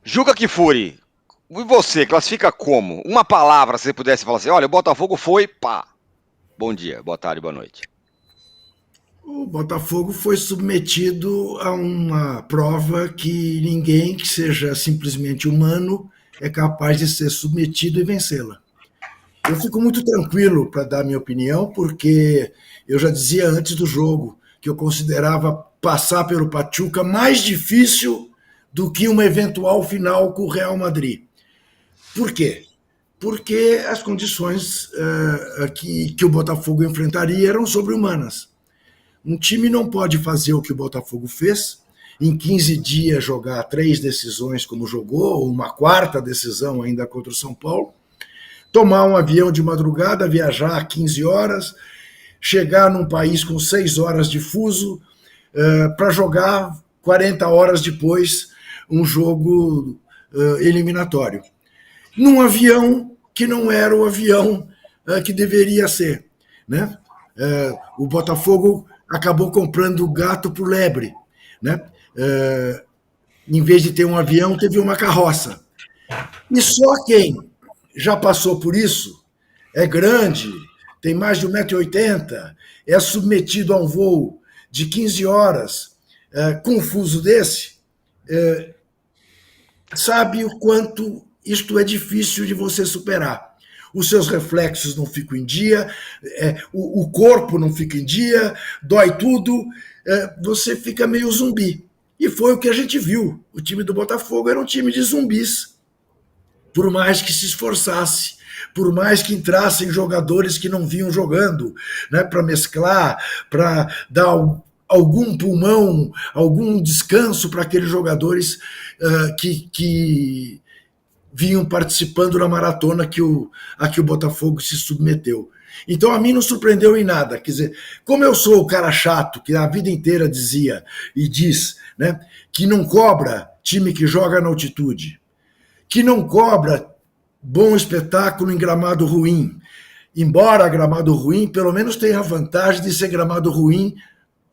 Juca Kfouri, e você, classifica como? Uma palavra, se você pudesse falar assim, olha, o Botafogo foi, pá. Bom dia, boa tarde, boa noite. O Botafogo foi submetido a uma prova que ninguém que seja simplesmente humano é capaz de ser submetido e vencê-la. Eu fico muito tranquilo para dar minha opinião, porque eu já dizia antes do jogo que eu considerava passar pelo Pachuca mais difícil do que uma eventual final com o Real Madrid. Por quê? Porque as condições que o Botafogo enfrentaria eram sobre-humanas. Um time não pode fazer o que o Botafogo fez, em 15 dias jogar 3 decisões como jogou, ou uma quarta decisão ainda contra o São Paulo, tomar um avião de madrugada, viajar 15 horas, chegar num país com 6 horas de fuso, para jogar 40 horas depois um jogo eliminatório. Num avião que não era o avião que deveria ser. Né? O Botafogo acabou comprando gato por lebre. Né? Em vez de ter um avião, teve uma carroça. E só quem já passou por isso, é grande, tem mais de 1,80 m, é submetido a um voo de 15 horas, com um fuso desse, sabe o quanto isto é difícil de você superar. Os seus reflexos não ficam em dia, o corpo não fica em dia, dói tudo, você fica meio zumbi. E foi o que a gente viu. O time do Botafogo era um time de zumbis, por mais que se esforçasse, por mais que entrassem jogadores que não vinham jogando, né, para mesclar, para dar algum pulmão, algum descanso para aqueles jogadores que vinham participando da maratona a que o Botafogo se submeteu. Então a mim não surpreendeu em nada. Quer dizer, como eu sou o cara chato que a vida inteira dizia e diz, né, que não cobra time que joga na altitude, que não cobra bom espetáculo em gramado ruim, embora gramado ruim pelo menos tenha a vantagem de ser gramado ruim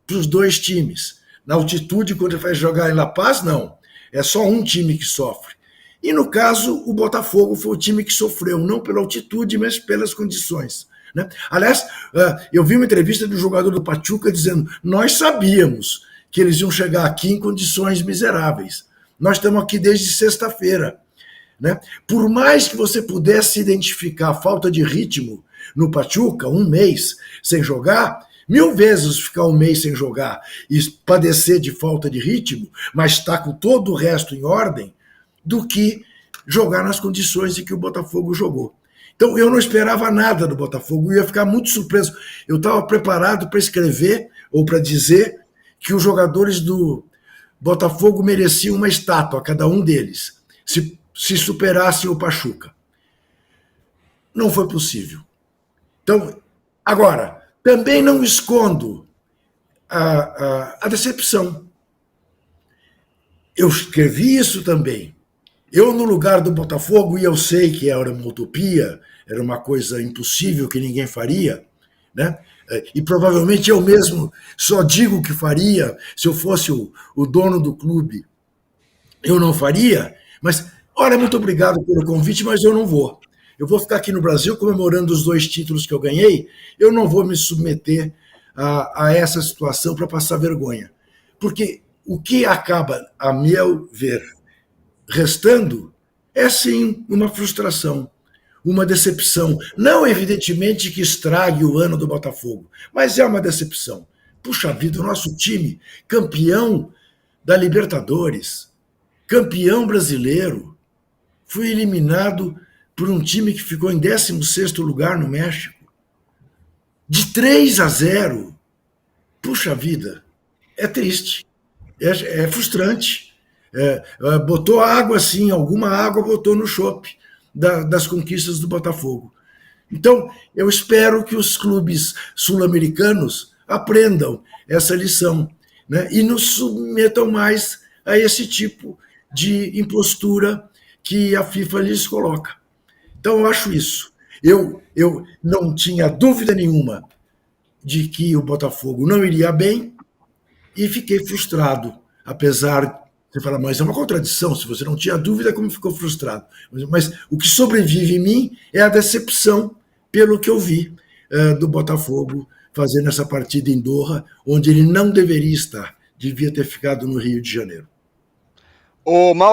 para os dois times. Na altitude, quando ele vai jogar em La Paz, não. É só um time que sofre. E no caso, o Botafogo foi o time que sofreu, não pela altitude, mas pelas condições. Né? Aliás, eu vi uma entrevista do jogador do Pachuca dizendo: nós sabíamos que eles iam chegar aqui em condições miseráveis. Nós estamos aqui desde sexta-feira. Né? Por mais que você pudesse identificar a falta de ritmo no Pachuca, um mês sem jogar, 1000 vezes ficar um mês sem jogar e padecer de falta de ritmo, mas estar com todo o resto em ordem, do que jogar nas condições em que o Botafogo jogou. Então eu não esperava nada do Botafogo, eu ia ficar muito surpreso. Eu estava preparado para escrever ou para dizer que os jogadores do Botafogo mereciam uma estátua, cada um deles, se superassem o Pachuca. Não foi possível. Então, agora, também não escondo a decepção. Eu escrevi isso também. Eu, no lugar do Botafogo, e eu sei que era uma utopia, era uma coisa impossível que ninguém faria, né? E provavelmente eu mesmo só digo que faria, se eu fosse o dono do clube, eu não faria, mas, olha, muito obrigado pelo convite, mas eu não vou. Eu vou ficar aqui no Brasil comemorando os 2 títulos que eu ganhei, eu não vou me submeter a essa situação para passar vergonha. Porque o que acaba, a meu ver, restando é sim uma frustração, uma decepção. Não, evidentemente, que estrague o ano do Botafogo, mas é uma decepção. Puxa vida, o nosso time, campeão da Libertadores, campeão brasileiro, foi eliminado por um time que ficou em 16º lugar no México, de 3-0. Puxa vida, é triste, é frustrante. Botou água, sim, alguma água botou no chope das conquistas do Botafogo. Então, eu espero que os clubes sul-americanos aprendam essa lição, né, e não submetam mais a esse tipo de impostura que a FIFA lhes coloca. Então, eu acho isso. Eu não tinha dúvida nenhuma de que o Botafogo não iria bem e fiquei frustrado, apesar Você fala, mas é uma contradição, se você não tinha dúvida, como ficou frustrado? Mas o que sobrevive em mim é a decepção pelo que eu vi do Botafogo fazendo essa partida em Doha, onde ele não deveria estar, devia ter ficado no Rio de Janeiro. Ô,